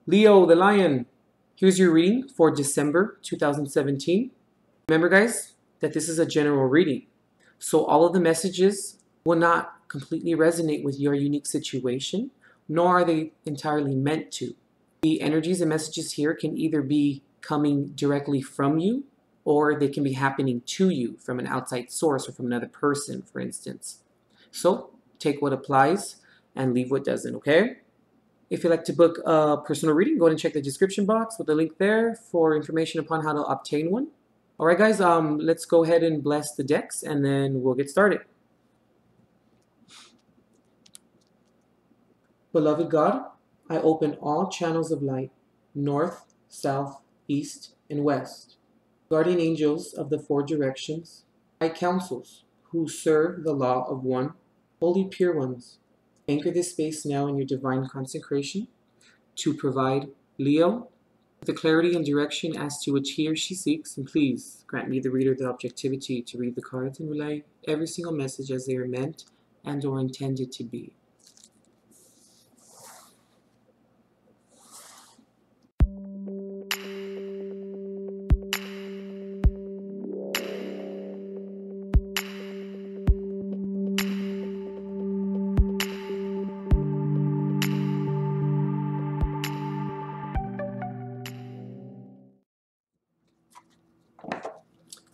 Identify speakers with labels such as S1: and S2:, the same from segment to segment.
S1: Leo the Lion, here's your reading for December 2017. Remember guys, that this is a general reading. So all of the messages will not completely resonate with your unique situation, nor are they entirely meant to. The energies and messages here can either be coming directly from you, or they can be happening to you from an outside source or from another person, for instance. So take what applies and leave what doesn't, okay? If you'd like to book a personal reading, go ahead and check the description box with the link there for information upon how to obtain one. All right, guys, let's go ahead and bless the decks, and then we'll get started. Beloved God, I open all channels of light, north, south, east, and west. Guardian angels of the four directions, high councils who serve the law of one, holy pure ones, anchor this space now in your divine consecration to provide Leo with the clarity and direction as to which he or she seeks, and please grant me, the reader, the objectivity to read the cards and relay every single message as they are meant and or intended to be.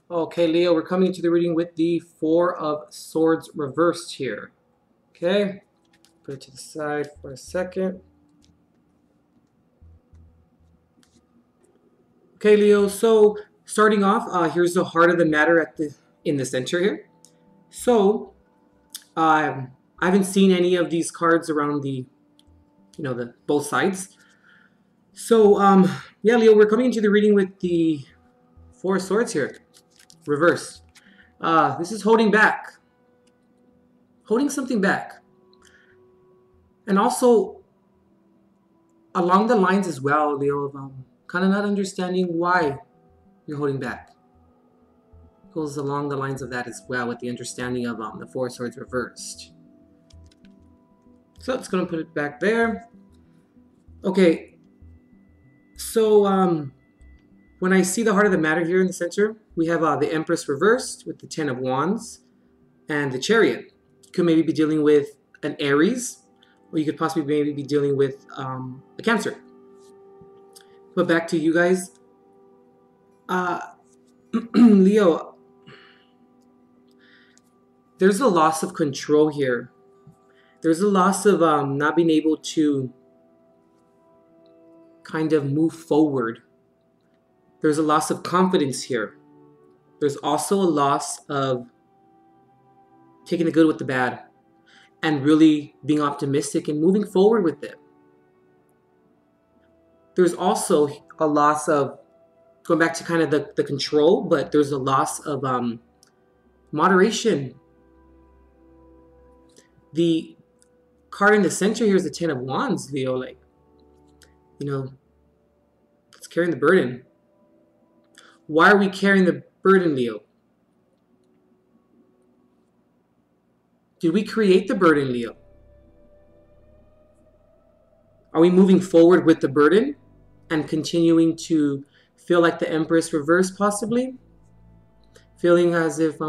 S1: Okay, Leo, we're coming into the reading with the Four of Swords reversed here. Okay, put it to the side for a second. Okay, Leo, so starting off, here's the heart of the matter in the center here. So, I haven't seen any of these cards around the both sides. So, yeah, Leo, we're coming into the reading with the Four of Swords here. Reverse. This is holding back. Holding something back. And also, along the lines as well, Leo, of kind of not understanding why you're holding back. Goes along the lines of that as well, with the understanding of the Four of Swords reversed. So it's going to put it back there. Okay. So, when I see the heart of the matter here in the center, we have the Empress reversed with the Ten of Wands and the Chariot. You could maybe be dealing with an Aries, or you could possibly maybe be dealing with a Cancer. But back to you guys. Leo, there's a loss of control here. There's a loss of not being able to kind of move forward. There's a loss of confidence here. There's also a loss of taking the good with the bad and really being optimistic and moving forward with it. There's also a loss of, going back to kind of the control, but there's a loss of moderation. The card in the center here is the Ten of Wands, Leo. Like, it's carrying the burden. Why are we carrying the burden, Leo? Did we create the burden, Leo? Are we moving forward with the burden and continuing to feel like the Empress reversed, possibly? Feeling as if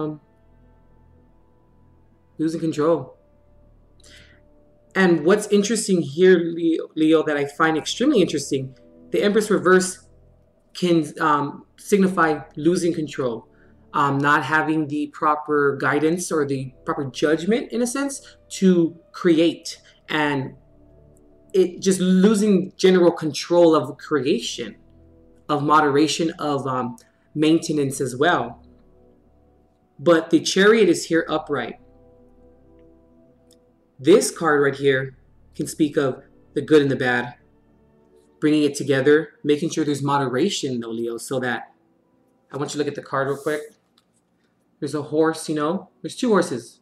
S1: losing control. And what's interesting here, Leo, that I find extremely interesting, the Empress reverse can signify losing control, not having the proper guidance or the proper judgment, in a sense, to create, and it just losing general control of creation, of moderation, of maintenance as well. But the Chariot is here upright. This card right here can speak of the good and the bad, bringing it together, making sure there's moderation, though, Leo, so that, I want you to look at the card real quick. There's a horse, there's two horses,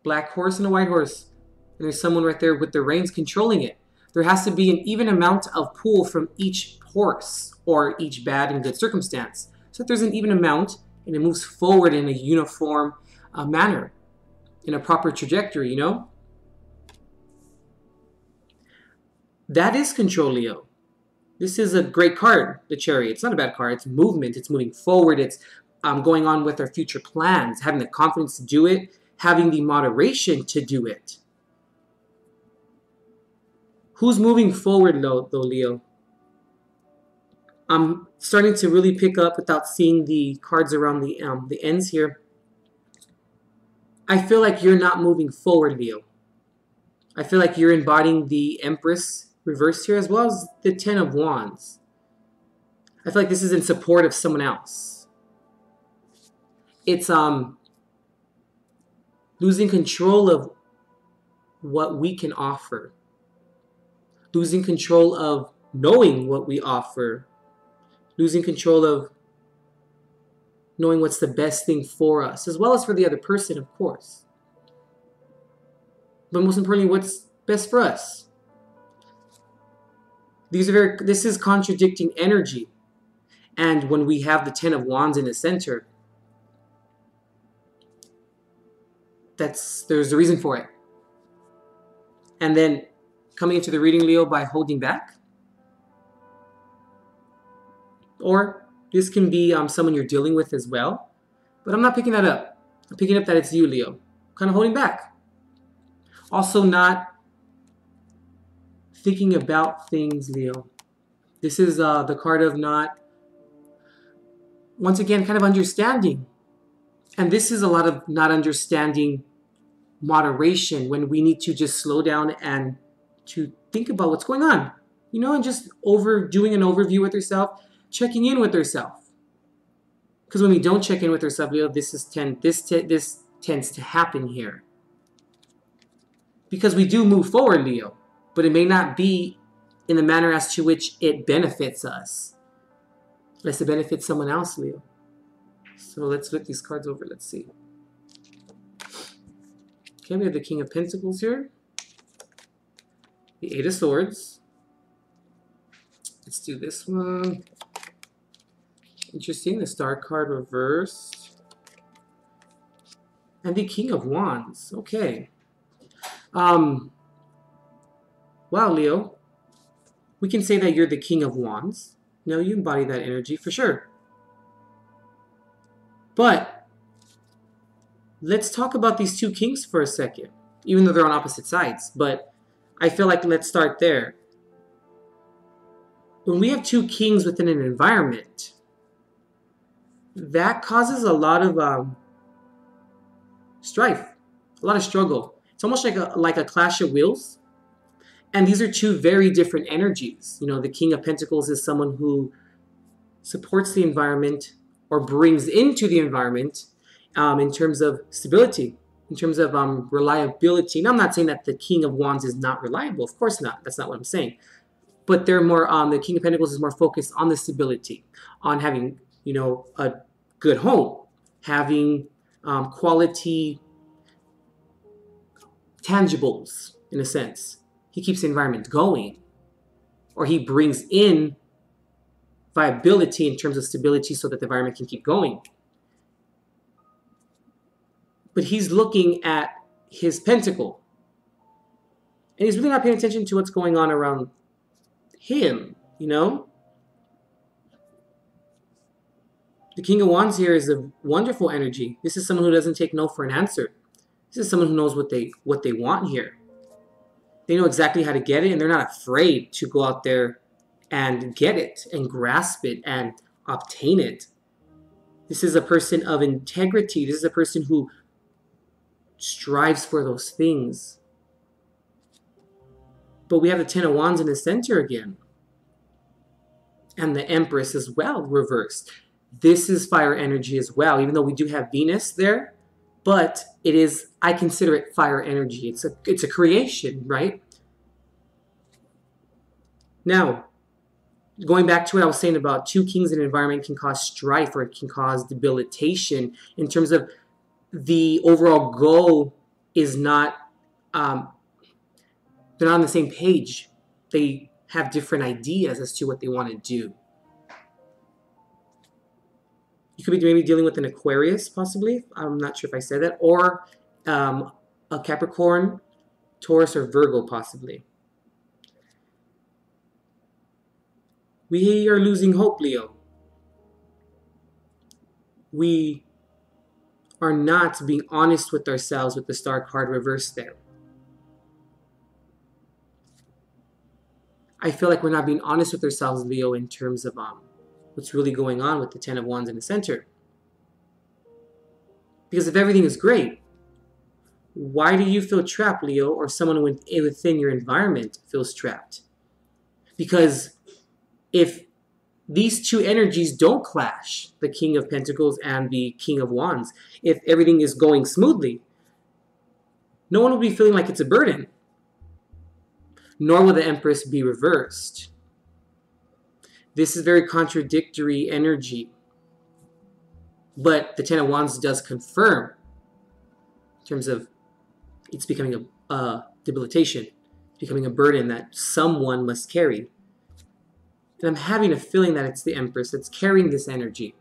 S1: black horse and a white horse, and there's someone right there with the reins controlling it. There has to be an even amount of pull from each horse or each bad and good circumstance, so that there's an even amount and it moves forward in a uniform manner, in a proper trajectory, That is control, Leo. This is a great card, the Chariot. It's not a bad card. It's movement. It's moving forward. It's going on with our future plans, having the confidence to do it, having the moderation to do it. Who's moving forward, though, Leo? I'm starting to really pick up without seeing the cards around the ends here. I feel like you're not moving forward, Leo. I feel like you're embodying the Empress reversed here as well as the Ten of Wands. I feel like this is in support of someone else. It's losing control of what we can offer. Losing control of knowing what we offer. Losing control of knowing what's the best thing for us, as well as for the other person, of course. But most importantly, what's best for us. This is contradicting energy. And when we have the Ten of Wands in the center, there's a reason for it. And then coming into the reading, Leo, by holding back. Or this can be someone you're dealing with as well. But I'm not picking that up. I'm picking up that it's you, Leo. Kind of holding back. Also not thinking about things, Leo. This is the card of not, once again, kind of understanding. And this is a lot of not understanding moderation when we need to just slow down and to think about what's going on. You know, and just doing an overview with yourself, checking in with yourself. Because when we don't check in with ourselves, Leo, this tends to happen here. Because we do move forward, Leo, but it may not be in the manner as to which it benefits us. Unless it benefits someone else, Leo. So let's flip these cards over. Let's see. Okay, we have the King of Pentacles here. The Eight of Swords. Let's do this one. Interesting. The Star card reversed. And the King of Wands. Okay. Wow, Leo. We can say that you're the King of Wands. No, you embody that energy for sure. But let's talk about these two kings for a second, even though they're on opposite sides. But I feel like let's start there. When we have two kings within an environment, that causes a lot of strife, a lot of struggle. It's almost like a clash of wills. And these are two very different energies. You know, the King of Pentacles is someone who supports the environment or brings into the environment in terms of stability, in terms of reliability. And I'm not saying that the King of Wands is not reliable. Of course not. That's not what I'm saying. But they're more, the King of Pentacles is more focused on the stability, on having, you know, a good home, having quality tangibles, in a sense. He keeps the environment going, or he brings in viability in terms of stability so that the environment can keep going. But he's looking at his pentacle, and he's really not paying attention to what's going on around him, you know? The King of Wands here is a wonderful energy. This is someone who doesn't take no for an answer. This is someone who knows what they want here. They know exactly how to get it, and they're not afraid to go out there and get it and grasp it and obtain it. This is a person of integrity. This is a person who strives for those things. But we have the Ten of Wands in the center again. And the Empress as well, reversed. This is fire energy as well, even though we do have Venus there. But it is, I consider it fire energy. It's a creation, right? Now, going back to what I was saying about two kings in an environment can cause strife or it can cause debilitation in terms of the overall goal is not, they're not on the same page. They have different ideas as to what they want to do. You could be maybe dealing with an Aquarius, possibly. I'm not sure if I said that. Or a Capricorn, Taurus, or Virgo, possibly. We are losing hope, Leo. We are not being honest with ourselves with the Star card reversed there. I feel like we're not being honest with ourselves, Leo, in terms of what's really going on with the Ten of Wands in the center. Because if everything is great, why do you feel trapped, Leo, or someone within your environment feels trapped? Because if these two energies don't clash, the King of Pentacles and the King of Wands, if everything is going smoothly, no one will be feeling like it's a burden. Nor will the Empress be reversed. This is very contradictory energy. But the Ten of Wands does confirm in terms of it's becoming a debilitation, becoming a burden that someone must carry. And I'm having a feeling that it's the Empress that's carrying this energy.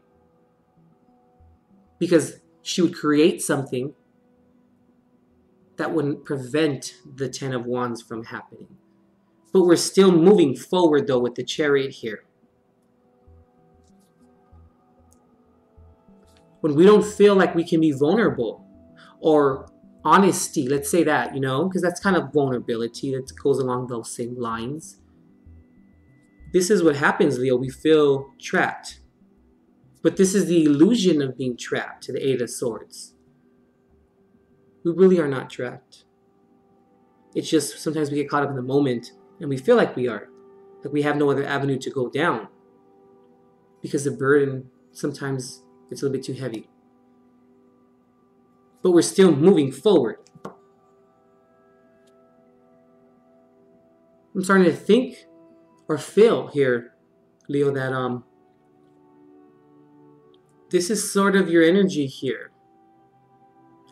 S1: Because she would create something that wouldn't prevent the Ten of Wands from happening. But we're still moving forward, though, with the Chariot here. When we don't feel like we can be vulnerable, or honesty, let's say that, you know, because that's kind of vulnerability that goes along those same lines. This is what happens, Leo. We feel trapped. But this is the illusion of being trapped, to the Eight of Swords. We really are not trapped. It's just sometimes we get caught up in the moment and we feel like we are. Like we have no other avenue to go down. Because the burden sometimes it's a little bit too heavy. But we're still moving forward. I'm starting to think or feel here, Leo, that this is sort of your energy here.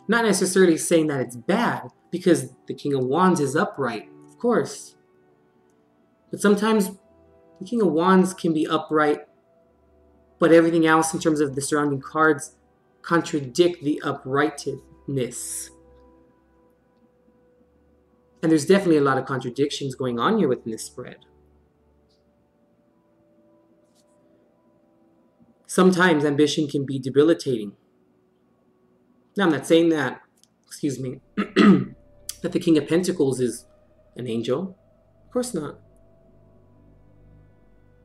S1: Not necessarily saying that it's bad, because the King of Wands is upright, of course. But sometimes the King of Wands can be upright, but everything else in terms of the surrounding cards contradict the uprightness. And there's definitely a lot of contradictions going on here within this spread. Sometimes ambition can be debilitating. Now, I'm not saying that, excuse me, that the King of Pentacles is an angel. Of course not.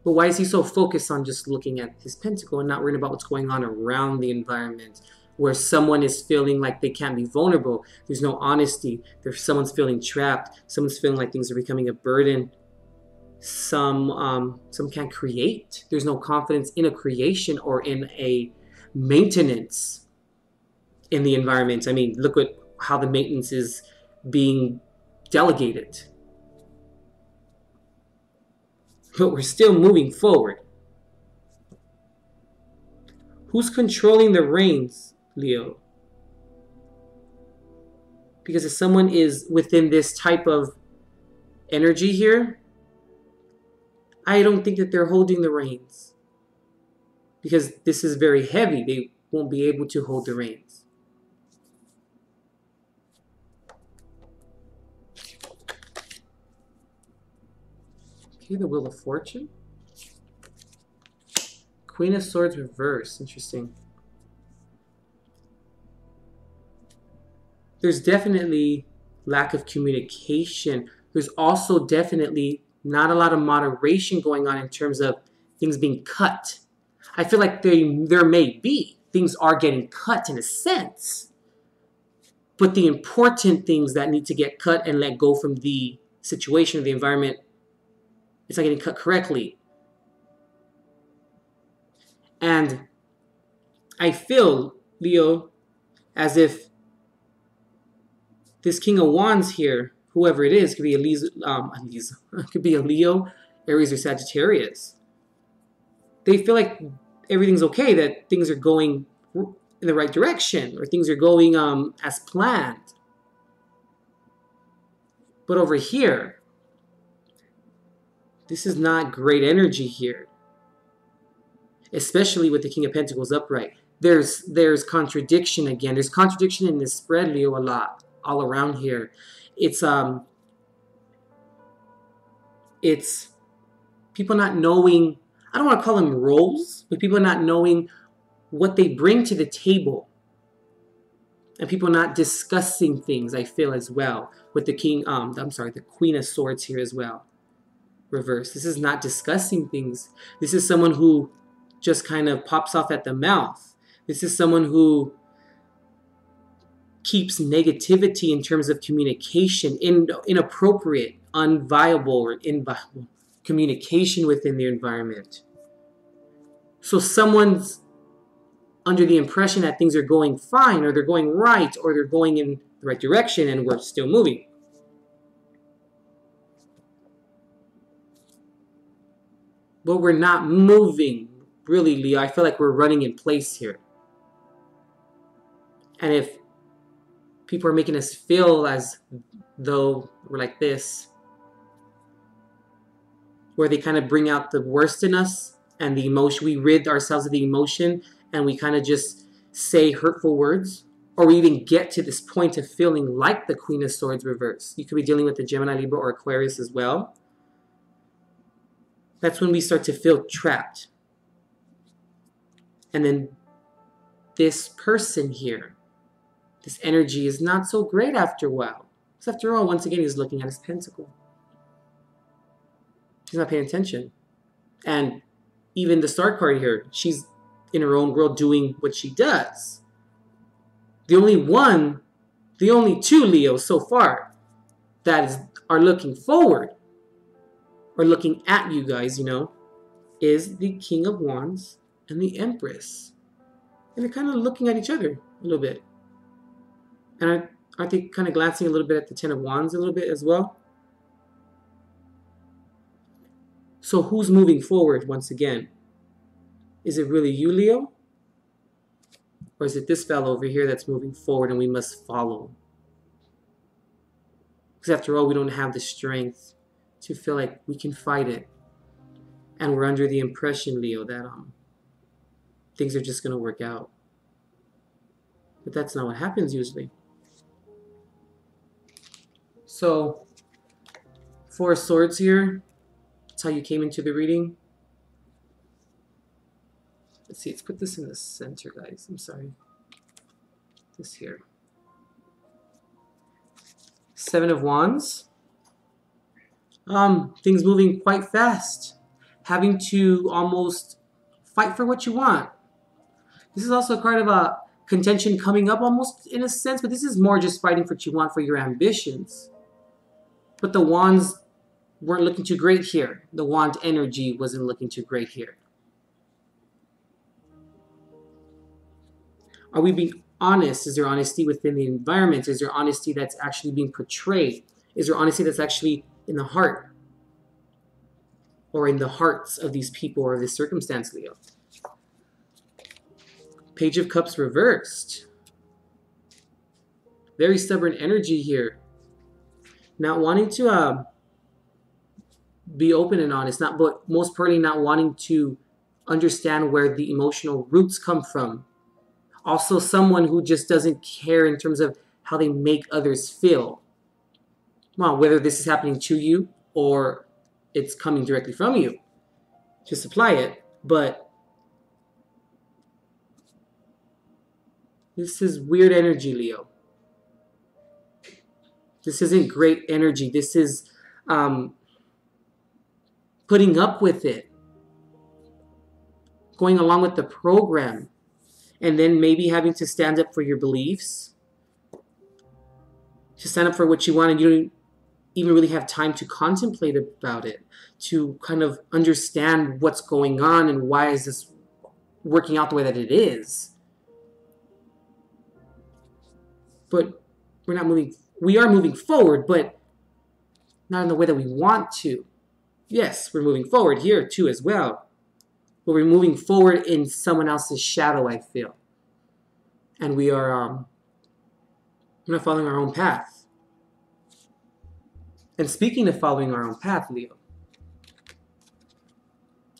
S1: But why is he so focused on just looking at his pentacle and not worrying about what's going on around the environment, where someone is feeling like they can't be vulnerable? There's no honesty. Someone's feeling trapped. Someone's feeling like things are becoming a burden. Some can't create. There's no confidence in a creation or in a maintenance in the environment. I mean, look at how the maintenance is being delegated. But we're still moving forward. Who's controlling the reins, Leo? Because if someone is within this type of energy here, I don't think that they're holding the reins. Because this is very heavy. They won't be able to hold the reins. Okay, the Wheel of Fortune. Queen of Swords reverse. Interesting. There's definitely lack of communication. There's also definitely not a lot of moderation going on in terms of things being cut. I feel like there may be. Things are getting cut in a sense. But the important things that need to get cut and let go from the situation or the environment, it's not getting cut correctly. And I feel, Leo, as if this King of Wands here, whoever it is, could be could be a Leo, Aries, or Sagittarius. They feel like everything's okay, that things are going in the right direction, or things are going as planned. But over here, this is not great energy here. Especially with the King of Pentacles upright. There's contradiction again. There's contradiction in this spread, Leo, a lot. All around here. It's people not knowing I don't want to call them roles, but people not knowing what they bring to the table. And people not discussing things, I feel, as well. With the the Queen of Swords here as well. Reverse. This is not discussing things. This is someone who just kind of pops off at the mouth. This is someone who keeps negativity in terms of communication, inappropriate, unviable, or inviable communication within the environment. So someone's under the impression that things are going fine, or they're going right, or they're going in the right direction, and we're still moving. But we're not moving, really, Leo. I feel like we're running in place here. And if people are making us feel as though we're like this, where they kind of bring out the worst in us and the emotion, we rid ourselves of the emotion, and we kind of just say hurtful words, or we even get to this point of feeling like the Queen of Swords reverse. You could be dealing with the Gemini, Libra, or Aquarius as well. That's when we start to feel trapped. And then this person here, this energy is not so great after a while. Because after all, once again, he's looking at his pentacle. He's not paying attention. And even the Star card here, she's in her own world doing what she does. The only two Leos so far that are looking forward, or looking at you guys, is the King of Wands and the Empress. And they're kind of looking at each other a little bit. And aren't they kind of glancing a little bit at the Ten of Wands a little bit as well? So who's moving forward once again? Is it really you, Leo? Or is it this fellow over here that's moving forward and we must follow? Because after all, we don't have the strength to feel like we can fight it. And we're under the impression, Leo, that things are just going to work out. But that's not what happens usually. So, Four of Swords here. That's how you came into the reading. Let's see, let's put this in the center, guys. I'm sorry. This here. Seven of Wands. Things moving quite fast. Having to almost fight for what you want. This is also a card of a contention coming up almost in a sense, but this is more just fighting for what you want for your ambitions. But the Wands weren't looking too great here. The Wand energy wasn't looking too great here. Are we being honest? Is there honesty within the environment? Is there honesty that's actually being portrayed? Is there honesty that's actually in the heart? Or in the hearts of these people or this circumstance, Leo? Page of Cups reversed. Very stubborn energy here. Not wanting to be open and honest, but most importantly, not wanting to understand where the emotional roots come from. Also, someone who just doesn't care in terms of how they make others feel. Well, whether this is happening to you or it's coming directly from you. Just apply it. But this is weird energy, Leo. This isn't great energy. This is putting up with it. Going along with the program. And then maybe having to stand up for your beliefs. To stand up for what you want, and you don't even really have time to contemplate about it. To kind of understand what's going on and why is this working out the way that it is. But we're not moving. We are moving forward, but not in the way that we want to. Yes, we're moving forward here too as well. But we're moving forward in someone else's shadow, I feel. And we are we're not following our own path. And speaking of following our own path, Leo,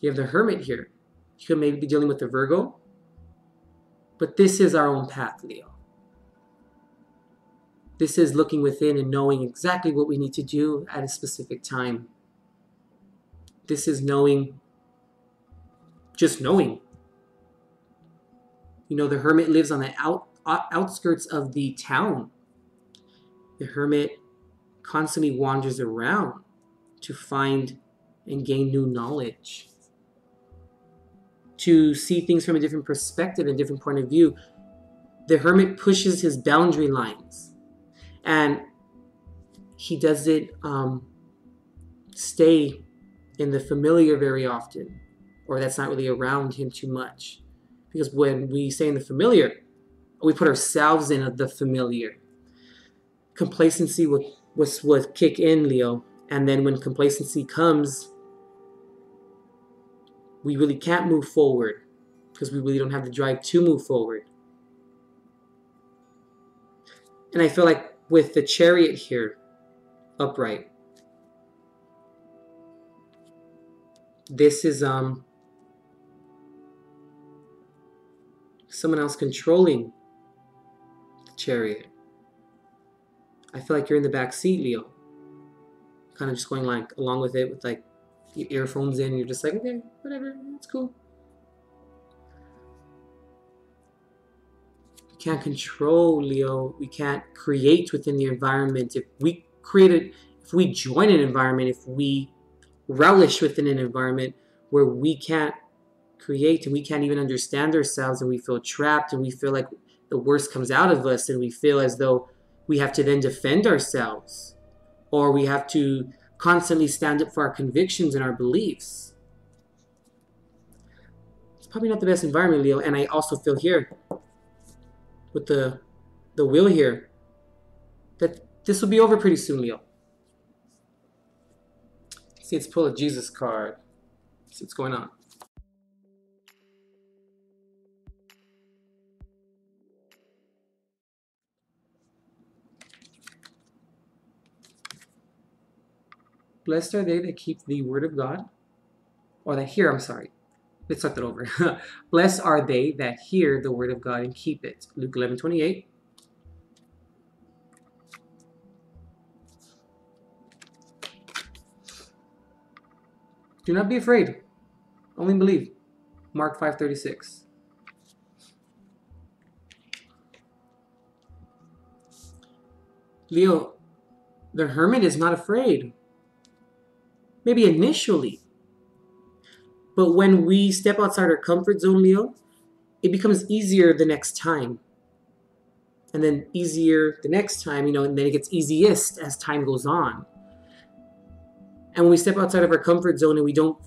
S1: you have the Hermit here. You could maybe be dealing with the Virgo. But this is our own path, Leo. This is looking within and knowing exactly what we need to do at a specific time. This is knowing just knowing. You know, the hermit lives on the outskirts of the town. The hermit constantly wanders around to find and gain new knowledge, to see things from a different perspective and different point of view. The hermit pushes his boundary lines, and he doesn't stay in the familiar very often, or that's not really around him too much. Because when we stay in the familiar, we put ourselves in the familiar. Complacency would kick in, Leo. And then when complacency comes, we really can't move forward because we really don't have the drive to move forward. And I feel like with the Chariot here, upright, this is someone else controlling the Chariot. I feel like you're in the back seat, Leo. Kind of just going like along with it with like your earphones in. You're just like, okay, whatever, it's cool. We can't control, Leo. We can't create within the environment. If we join an environment, if we relish within an environment where we can't create and we can't even understand ourselves, and we feel trapped and we feel like the worst comes out of us, and we feel as though we have to then defend ourselves, or we have to constantly stand up for our convictions and our beliefs. It's probably not the best environment, Leo. And I also feel here with the wheel here that this will be over pretty soon, Leo. See, let's pull a Jesus card. See what's going on. Blessed are they that keep the word of God, or that hear, I'm sorry. Let's start that over. Blessed are they that hear the word of God and keep it. Luke 11:28. Do not be afraid, only believe. Mark 5:36. Leo, the hermit is not afraid. Maybe initially. But when we step outside our comfort zone, Leo, it becomes easier the next time. And then easier the next time, and then it gets easiest as time goes on. And when we step outside of our comfort zone and we don't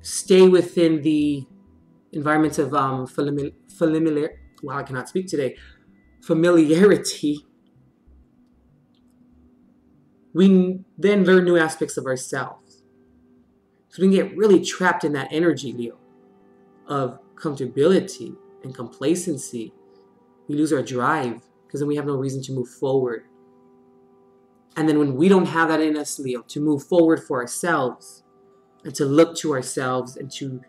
S1: stay within the environment of I cannot speak today. Familiarity. We then learn new aspects of ourselves. So we can get really trapped in that energy, Leo, of comfortability and complacency. We lose our drive because then we have no reason to move forward. And then when we don't have that in us, Leo, to move forward for ourselves and to look to ourselves and to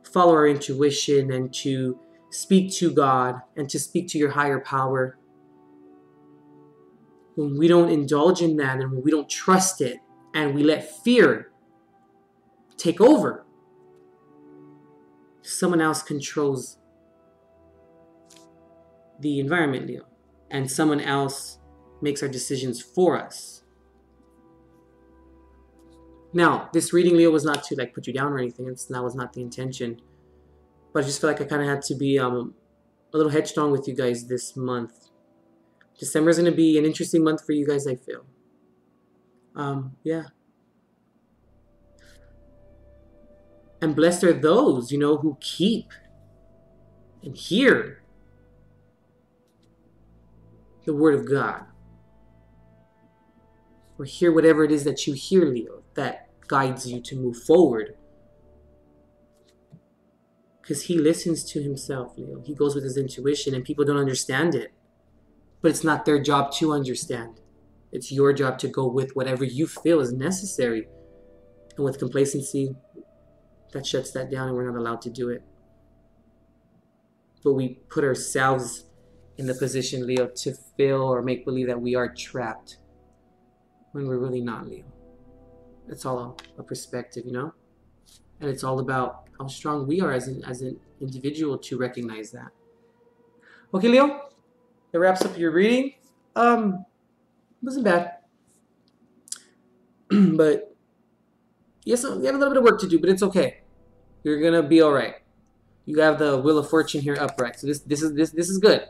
S1: follow our intuition and to speak to God and to speak to your higher power, when we don't indulge in that and when we don't trust it and we let fear take over, someone else controls the environment, Leo, and someone else makes our decisions for us. Now, this reading, Leo, was not to put you down or anything. That was not the intention. But I just feel like I kind of had to be a little headstrong with you guys this month. December is going to be an interesting month for you guys, I feel. Yeah. And blessed are those, who keep and hear the word of God. Or hear whatever it is that you hear, Leo, that guides you to move forward. Because he listens to himself, Leo. He goes with his intuition, and people don't understand it. But it's not their job to understand. It's your job to go with whatever you feel is necessary. And with complacency, that shuts that down and we're not allowed to do it. But we put ourselves in the position, Leo, to feel or make believe that we are trapped when we're really not, Leo. It's all a perspective, And And it's all about how strong we are as an individual to recognize that. Okay, Leo, that wraps up your reading. Wasn't bad, but yes, we have a little bit of work to do, but it's okay. You're gonna be all right. You have the Wheel of Fortune here upright, so this is good.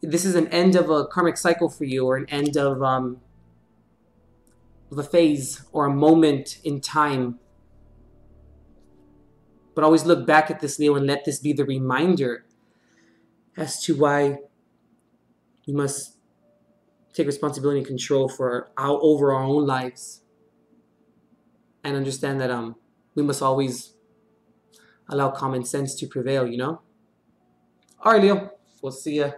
S1: This is an end of a karmic cycle for you, or an end of a phase or a moment in time. But always look back at this, Leo, and let this be the reminder as to why we must take responsibility and control for over our own lives, and understand that we must always allow common sense to prevail. You know. All right, Leo. We'll see ya.